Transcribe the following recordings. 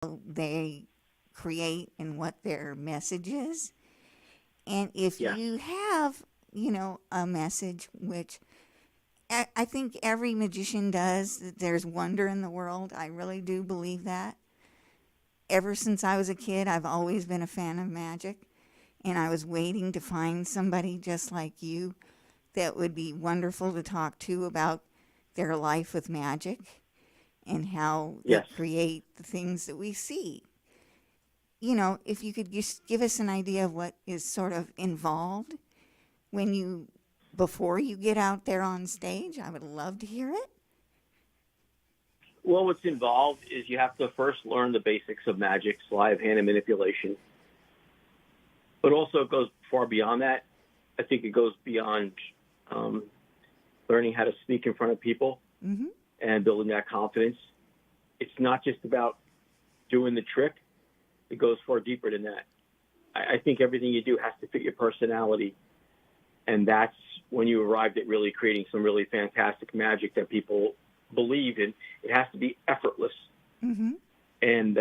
they create and what their message is. And if Yes. you have, a message, which I think every magician does, that there's wonder in the world. I really do believe that. Ever since I was a kid, I've always been a fan of magic. And I was waiting to find somebody just like you that would be wonderful to talk to about their life with magic and how they Yes. create the things that we see. If you could just give us an idea of what is sort of involved when you before you get out there on stage, I would love to hear it. Well, what's involved is you have to first learn the basics of magic, sleight of hand, and manipulation. But also, it goes far beyond that. I think it goes beyond um, learning how to speak in front of people Mm-hmm. and building that confidence. It's not just about doing the trick. It goes far deeper than that. I think everything you do has to fit your personality. And that's when you arrived at really creating some really fantastic magic that people believe in. It has to be effortless. Mm-hmm. And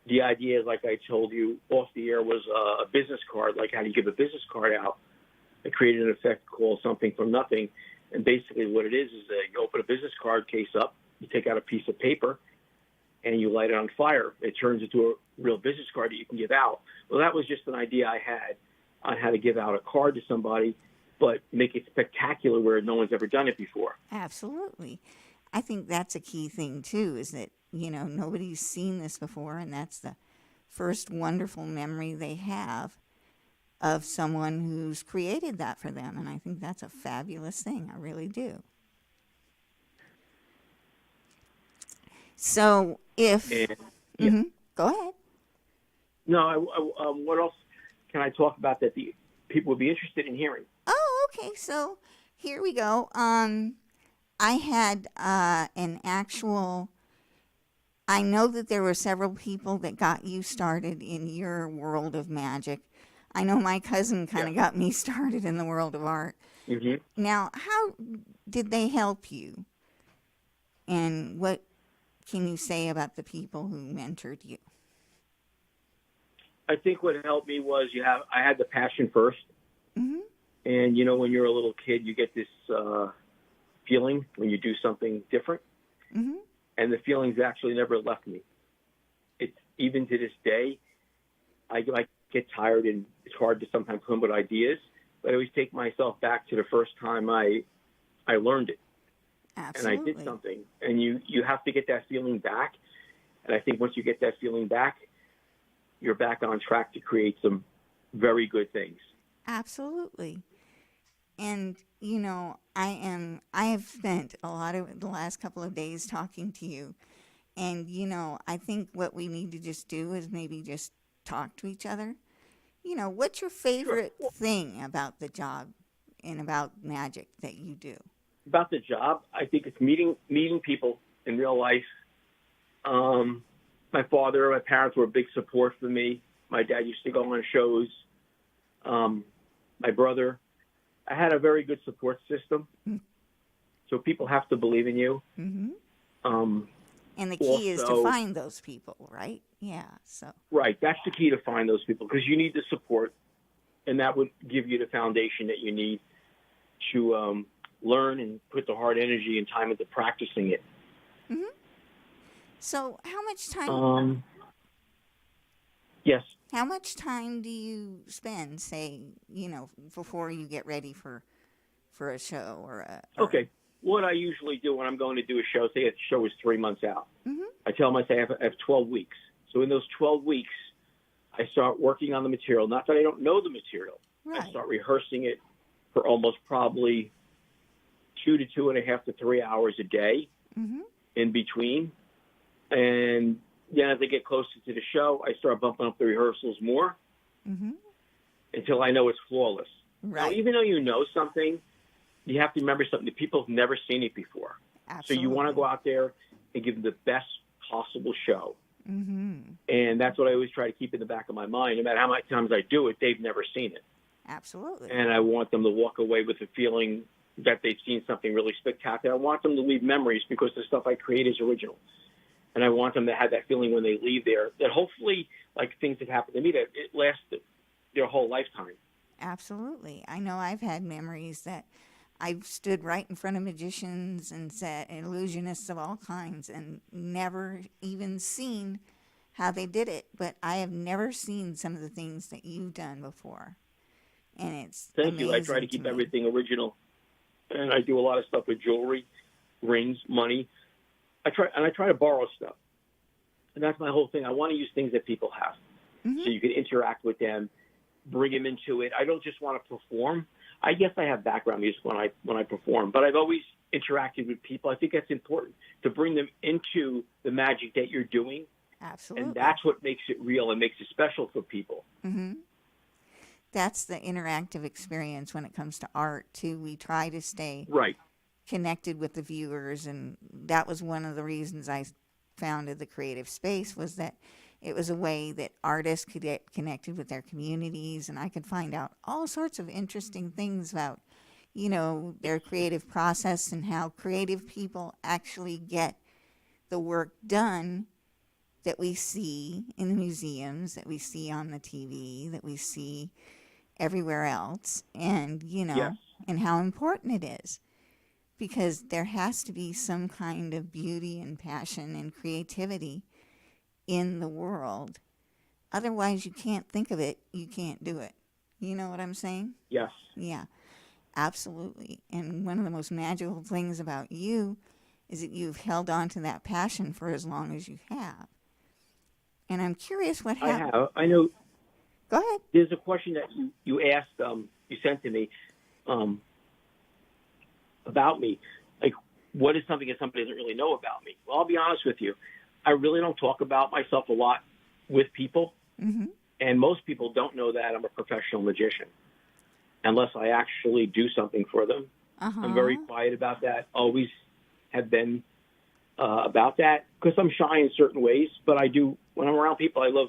the idea, like I told you off the air, was a business card, like how do you give a business card out? I created an effect called something from nothing. And basically what it is that you open a business card case up, you take out a piece of paper, and you light it on fire. It turns into a real business card that you can give out. Well, that was just an idea I had on how to give out a card to somebody, but make it spectacular where no one's ever done it before. Absolutely. I think that's a key thing too, is that, nobody's seen this before, and that's the first wonderful memory they have of someone who's created that for them. And I think that's a fabulous thing. I really do. So if, And yeah, mm-hmm, go ahead. no, what else can I talk about that the people would be interested in hearing? Oh, okay. So here we go. I had an actual. I know that there were several people that got you started in your world of magic. I know my cousin kind Yes. of got me started in the world of art. hmm Now, how did they help you? And what can you say about the people who mentored you? I think what helped me was I had the passion first, Mm-hmm. and when you're a little kid, you get this feeling when you do something different, Mm-hmm. and the feelings actually never left me. It's even to this day, I get tired and it's hard to sometimes come up with ideas, but I always take myself back to the first time I learned it and I did Absolutely. something, and you have to get that feeling back. And I think once you get that feeling back, you're back on track to create some very good things. Absolutely. And I have spent a lot of the last couple of days talking to you. And I think what we need to just do is maybe just talk to each other. What's your Sure. favorite Well, thing about the job and about magic that you do? about the job, I think it's meeting people in real life. Um, my parents were a big support for me. My dad used to go on shows. My brother, I had a very good support system. So people have to believe in you. Mm-hmm. Um, And the key is to Also, find those people, right? Yeah. So, right, that's the key to find those people because you need the support, and that would give you the foundation that you need to learn and put the hard energy and time into practicing it. hmm so Um, yes. how much time do you spend, say, before you get ready for a show or Okay. What I usually do when I'm going to do a show, say a show is 3 months out, mm-hmm. I tell them I have 12 weeks. So in those 12 weeks, I start working on the material. Not that I don't know the material. I Right. start rehearsing it for almost probably 2 to 2.5 to 3 hours a day Mm-hmm. in between. And then as I get closer to the show, I start bumping up the rehearsals more Mm-hmm. until I know it's flawless. Now, Right. even though you know something, you have to remember something that people have never seen it before. So you want to Absolutely. go out there and give them the best possible show. Mm-hmm. And that's what I always try to keep in the back of my mind. No matter how many times I do it, they've never seen it. Absolutely. And I want them to walk away with the feeling that they've seen something really spectacular. I want them to leave memories because the stuff I create is original. and I want them to have that feeling when they leave there that hopefully, like things that happened to me, that it lasts their whole lifetime. Absolutely. I know I've had memories that I've stood right in front of magicians and said illusionists of all kinds and never even seen how they did it, but I have never seen some of the things that you've done before. And it's Thank you. I try to amazing to keep me. everything original, and I do a lot of stuff with jewelry, rings, money. I try to borrow stuff, and that's my whole thing. I want to use things that people have, so you can interact with them, bring them into it. I don't just want to perform. I guess I have background music when I perform, but I've always interacted with people. I think that's important to bring them into the magic that you're doing, Absolutely. and that's what makes it real and makes it special for people. Mm-hmm. That's the interactive experience when it comes to art, too. We try to stay Right. connected with the viewers, and that was one of the reasons I founded the creative space, was that it was a way that artists could get connected with their communities, and I could find out all sorts of interesting things about, their creative process and how creative people actually get the work done that we see in the museums, that we see on the TV, that we see everywhere else, and Yes. and how important it is, because there has to be some kind of beauty and passion and creativity in the world. Otherwise, you can't think of it, you can't do it. You know what I'm saying? Yes. Yeah, absolutely. And one of the most magical things about you is that you've held on to that passion for as long as you have. And I'm curious what I happened. have. I know. Go ahead. There's a question that you asked, you sent to me, about me. Like, what is something that somebody doesn't really know about me? Well, I'll be honest with you. I really don't talk about myself a lot with people. Mm-hmm. And most people don't know that I'm a professional magician unless I actually do something for them. I'm very quiet about that, always have been about that, because I'm shy in certain ways. But I do, when I'm around people, I love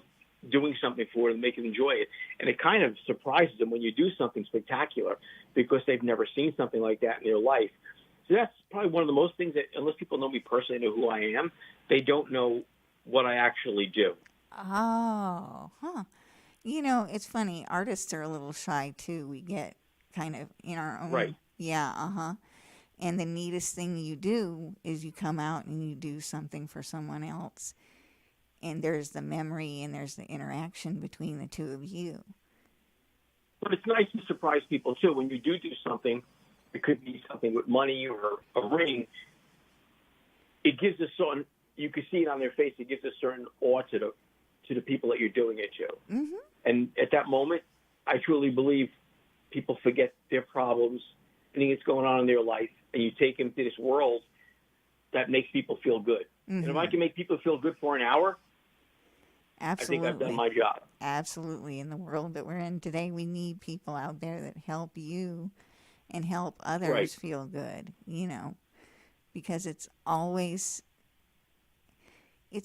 doing something for them, make them enjoy it. And it kind of surprises them when you do something spectacular because they've never seen something like that in their life. So that's probably one of the most things that, unless people know me personally, know who I am, they don't know what I actually do. Oh, huh. It's funny. Artists are a little shy too. We get kind of in our own. Right. Yeah, And the neatest thing you do is you come out and you do something for someone else. And there's the memory and there's the interaction between the two of you. But it's nice to surprise people too. When you do something, it could be something with money or a ring. It gives a certain, you can see it on their face, it gives a certain awe to the people that you're doing it to. Mm-hmm. And at that moment, I truly believe people forget their problems, anything that's going on in their life, and you take them to this world that makes people feel good. Mm-hmm. And if I can make people feel good for an hour, Absolutely. I think I've done my job. Absolutely. In the world that we're in today, we need people out there that help you and help others Right. feel good, because it's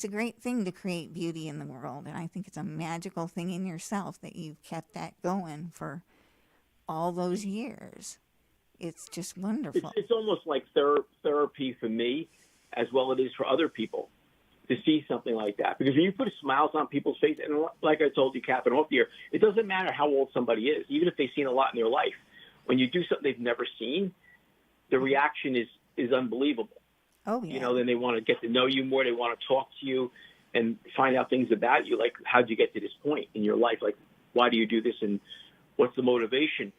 a great thing to create beauty in the world. And I think it's a magical thing in yourself that you've kept that going for all those years. It's just wonderful. It's almost like therapy for me as well it is for other people to see something like that. Because when you put smiles on people's face, and like I told you, Catherine, off the air, it doesn't matter how old somebody is, even if they've seen a lot in their life. When you do something they've never seen, the reaction is unbelievable. Oh, yeah. Then they want to get to know you more. They want to talk to you and find out things about you, like how'd you get to this point in your life? Like, why do you do this, and what's the motivation?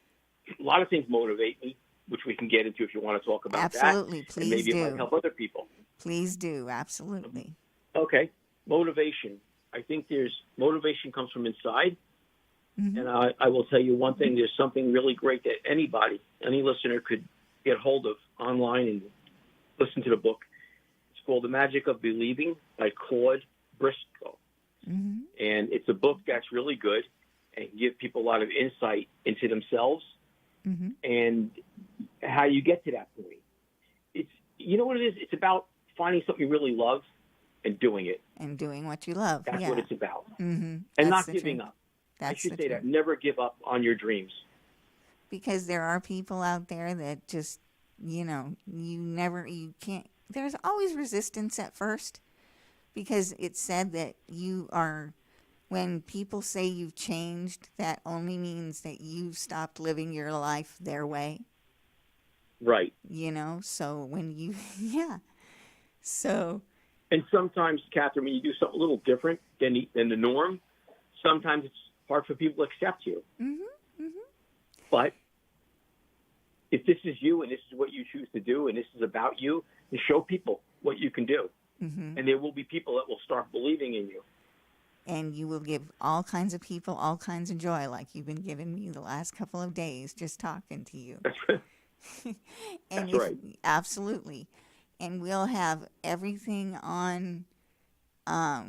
A lot of things motivate me, which we can get into if you want to talk about Absolutely. that. Please and maybe do. it might help other people. Please do. Absolutely. Okay, motivation. I think motivation comes from inside. Mm-hmm. And I will tell you one thing, there's something really great that any listener could get hold of online and listen to the book. It's called The Magic of Believing by Claude Briscoe. Mm-hmm. And it's a book that's really good and can give people a lot of insight into themselves Mm-hmm. and how you get to that point. You know what it is? It's about finding something you really love and doing it. And doing what you love. That's yeah. what it's about. Mm-hmm. And not giving up. That's I should the say truth. that. Never give up on your dreams. Because there are people out there that just, you can't, there's always resistance at first because it said that when people say you've changed, that only means that you've stopped living your life their way, Right. So when you, yeah. So, And sometimes, Catherine, when you do something a little different than the norm, sometimes it's hard for people to accept you. But if this is you and this is what you choose to do and this is about you, you show people what you can do. And there will be people that will start believing in you. And you will give all kinds of people all kinds of joy, like you've been giving me the last couple of days just talking to you. And That's right. Absolutely. And we'll have everything on. I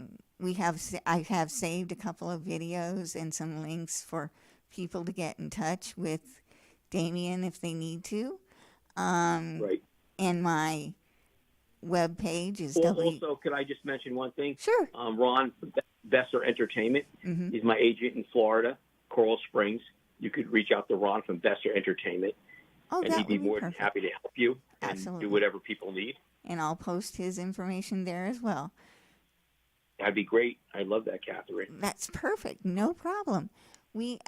have saved a couple of videos and some links for people to get in touch with Damien if they need to. Right. And my web page is Also, could I just mention one thing? Sure. Ron Besser Entertainment. He's my agent in Florida, Coral Springs. You could reach out to Ron from Besser Entertainment, and he'd be more than happy to help you and do whatever people need. And I'll post his information there as well. That'd be great. I love that, Catherine. That's perfect. No problem. We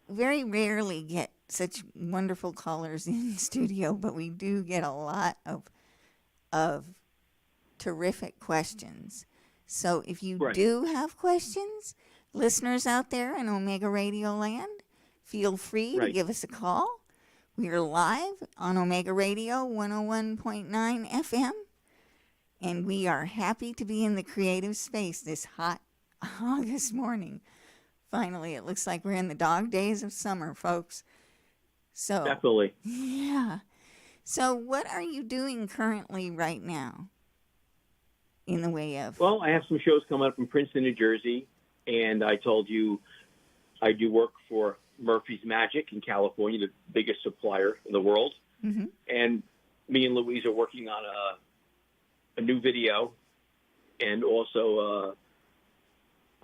very rarely get such wonderful callers in studio, but we do get a lot of terrific questions. So if you do have questions, listeners out there in Omega Radio Land, feel free to give us a call. We are live on Omega Radio 101.9 FM, and we are happy to be in the creative space this hot August morning. Finally, it looks like we're in the dog days of summer, folks. So definitely. Yeah. So what are you doing currently right now in the way of? Well, I have some shows coming up in Princeton, New Jersey, and I told you I do work for Murphy's Magic in California, the biggest supplier in the world. And me and Louise are working on a new video and also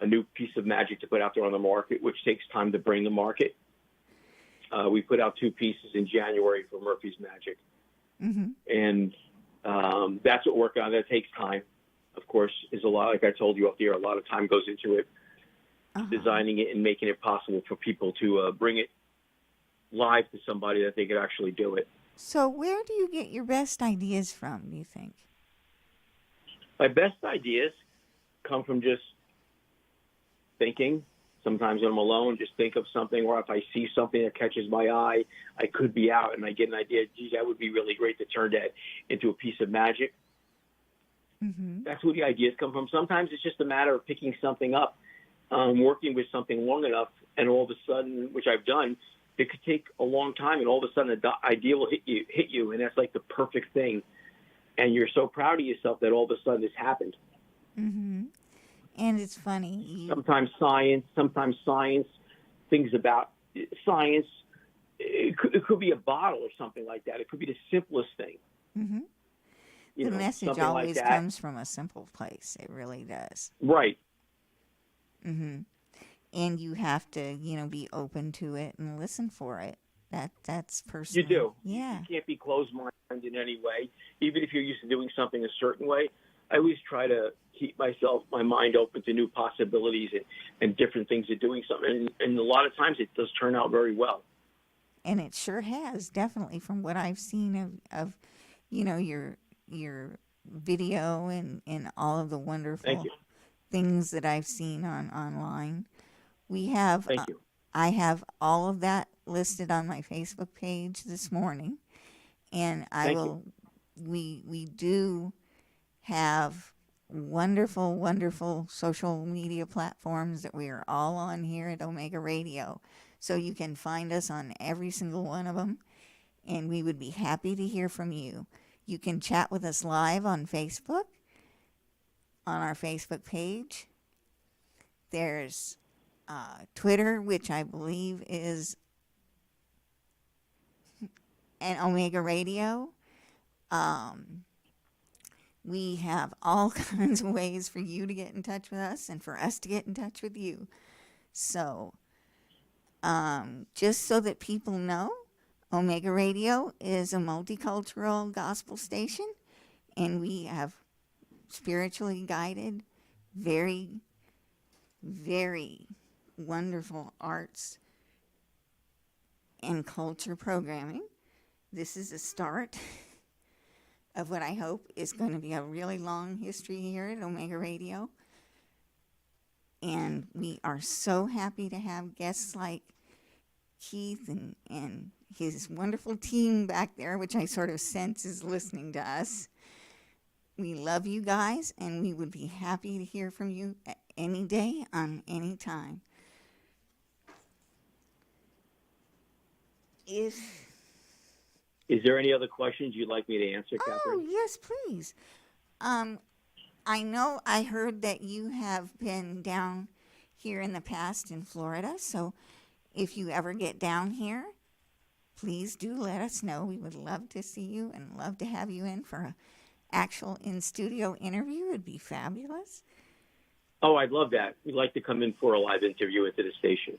a new piece of magic to put out there on the market, which takes time to bring to market. We put out 2 pieces in January for Murphy's Magic. And that's what we're working on. That takes time. Of course, is a lot, like I told you up there, a lot of time goes into it, designing it and making it possible for people to bring it live to somebody that they could actually do it. So where do you get your best ideas from, do you think? My best ideas come from just thinking. Sometimes when I'm alone, just think of something, or if I see something that catches my eye, I could be out and I get an idea, geez, that would be really great to turn that into a piece of magic. That's where the ideas come from. Sometimes it's just a matter of picking something up, working with something long enough, and all of a sudden, which I've done, it could take a long time, and all of a sudden the idea will hit you, and that's like the perfect thing. And you're so proud of yourself that all of a sudden this happened. And it's funny. Sometimes science, things about science. It could be a bottle or something like that. It could be the simplest thing. The message always comes from a simple place. It really does. Right. And you have to, be open to it and listen for it. That's personal. You do. Yeah. You can't be closed-minded in any way. Even if you're used to doing something a certain way, I always try to keep my mind open to new possibilities and different things of doing something. And a lot of times it does turn out very well. And it sure has, definitely, from what I've seen of your video and all of the wonderful things that I've seen online. Thank you. I have all of that listed on my Facebook page this morning, and we do have wonderful, wonderful social media platforms that we are all on here at Omega Radio. So you can find us on every single one of them, and we would be happy to hear from you. You can chat with us live on Facebook, on our Facebook page. There's Twitter, which I believe is an Omega Radio. We have all kinds of ways for you to get in touch with us and for us to get in touch with you. So, just so that people know, Omega Radio is a multicultural gospel station, And we have spiritually guided, very, very wonderful arts and culture programming. This is a start of what I hope is going to be a really long history here at Omega Radio. And we are so happy to have guests like Keith and his wonderful team back there, which I sort of sense is listening to us. We love you guys, and we would be happy to hear from you any day on any time. Is there any other questions you'd like me to answer, Catherine? Oh, yes, please. I know I heard that you have been down here in the past in Florida, so if you ever get down here, please do let us know. We would love to see you and love to have you in for an actual in-studio interview. It would be fabulous. Oh, I'd love that. We'd like to come in for a live interview into the station.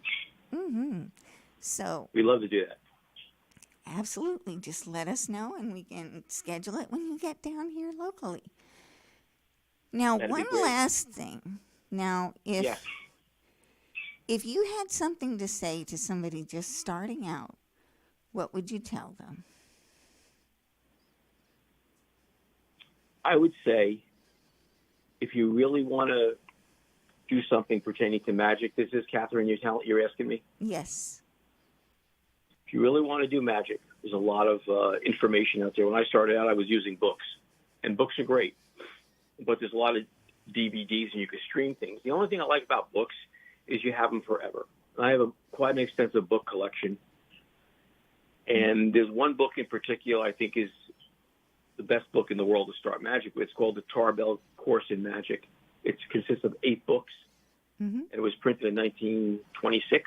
Mm-hmm. So we'd love to do that. Absolutely. Just let us know, and we can schedule it when you get down here locally. Now, one last thing. Now, if you had something to say to somebody just starting out, what would you tell them? I would say, if you really want to do something pertaining to magic, this is Catherine, you're asking me? Yes. If you really want to do magic, there's a lot of information out there. When I started out, I was using books, and books are great, but there's a lot of DVDs and you can stream things. The only thing I like about books is you have them forever. I have quite an extensive book collection, and there's one book in particular I think is the best book in the world to start magic with. It's called The Tarbell Course in Magic. It consists of 8 books, and it was printed in 1926.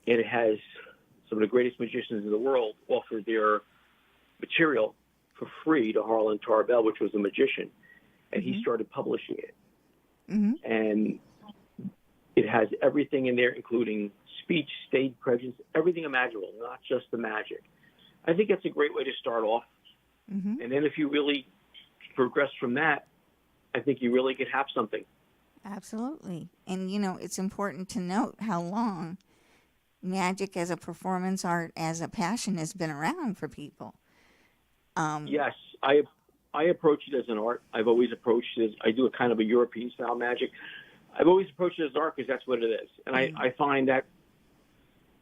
And it has some of the greatest magicians in the world offer their material for free to Harlan Tarbell, which was a magician, and he started publishing it. And it has everything in there, including speech, stage presence, everything imaginable, not just the magic. I think that's a great way to start off. And then if you really progress from that, I think you really could have something. Absolutely. And, you know, it's important to note how long magic as a performance art, as a passion, has been around for people. Yes, I approach it as an art. I've always approached it as, I do a kind of a European style magic. I've always approached it as art because that's what it is. And I find that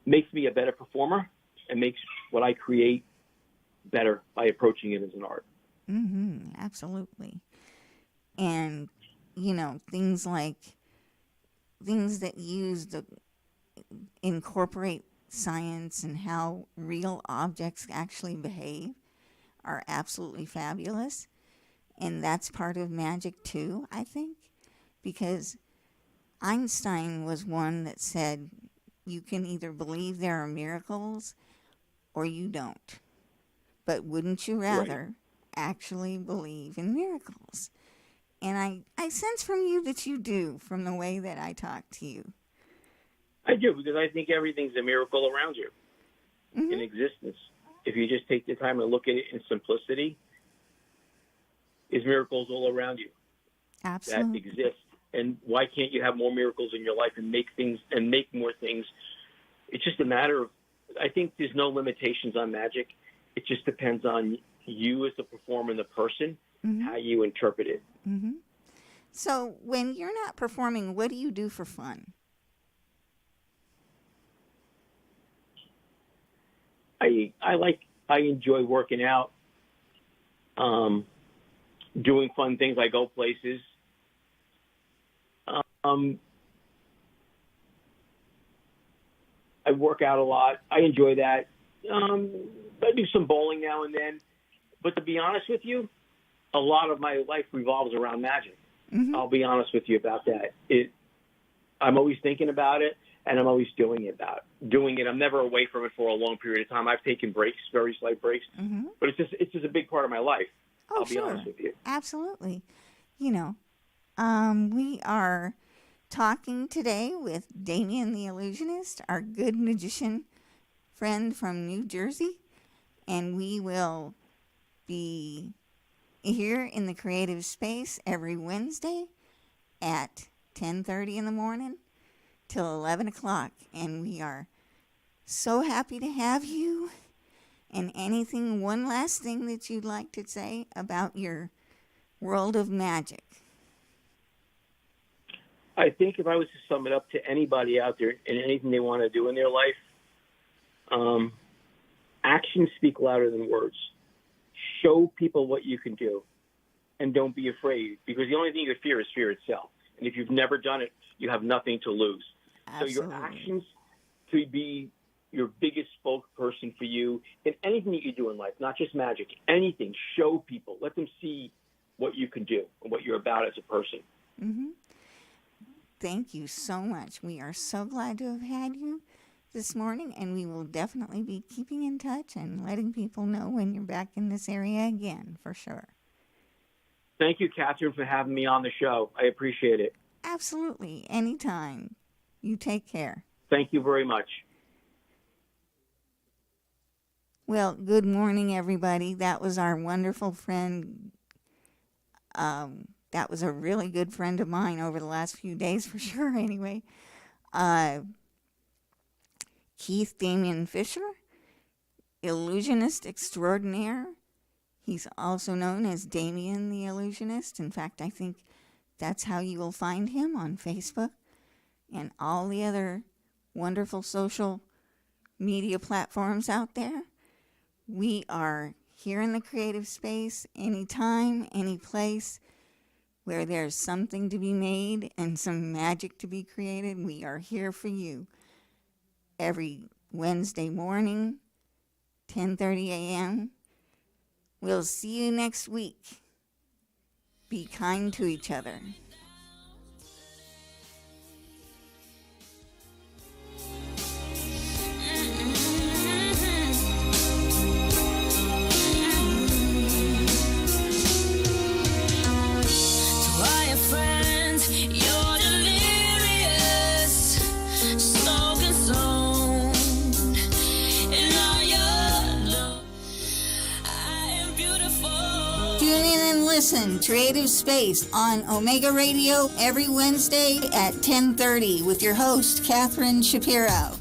makes me a better performer and makes what I create better by approaching it as an art. Absolutely. And, you know, things that incorporate science and how real objects actually behave are absolutely fabulous. And that's part of magic too, I think, because Einstein was one that said you can either believe there are miracles or you don't. But wouldn't you rather actually believe in miracles? And I sense from you that you do, from the way that I talk to you. I do, because I think everything's a miracle around you in existence. If you just take the time to look at it in simplicity, there's miracles all around you that exist. And why can't you have more miracles in your life and make more things? It's just a matter of, I think there's no limitations on magic. It just depends on you as the performer and the person, how you interpret it. So when you're not performing, what do you do for fun? I enjoy working out, doing fun things. I go places. I work out a lot. I enjoy that. I do some bowling now and then. But to be honest with you, a lot of my life revolves around magic. I'll be honest with you about that. I'm always thinking about it, and I'm always doing it. I'm never away from it for a long period of time. I've taken breaks, very slight breaks, but it's just a big part of my life. I'll be honest with you. Absolutely. You know, we are talking today with Damien the Illusionist, our good magician friend from New Jersey, and we will be here in the creative space every Wednesday at 10:30 in the morning till 11 o'clock. And we are so happy to have you. And one last thing that you'd like to say about your world of magic? I think if I was to sum it up to anybody out there and anything they want to do in their life, actions speak louder than words. Show people what you can do, and don't be afraid, because the only thing you fear is fear itself. And if you've never done it, you have nothing to lose. Absolutely. So your actions could be your biggest spokesperson for you in anything that you do in life, not just magic, anything. Show people. Let them see what you can do and what you're about as a person. Mm-hmm. Thank you so much. We are so glad to have had you this morning, and we will definitely be keeping in touch and letting people know when you're back in this area again, for sure. Thank you, Catherine, for having me on the show. I appreciate it. Absolutely. Anytime. You take care. Thank you very much. Well, good morning, everybody. That was our wonderful friend. That was a really good friend of mine over the last few days, for sure, anyway. Keith Damien Fisher, illusionist extraordinaire. He's also known as Damien the Illusionist. In fact, I think that's how you will find him on Facebook and all the other wonderful social media platforms out there. We are here in the creative space anytime, any place where there's something to be made and some magic to be created. We are here for you every Wednesday morning, 10:30 a.m. We'll see you next week. Be kind to each other. Listen, Creative Space on Omega Radio every Wednesday at 10:30 with your host, Catherine Shapiro.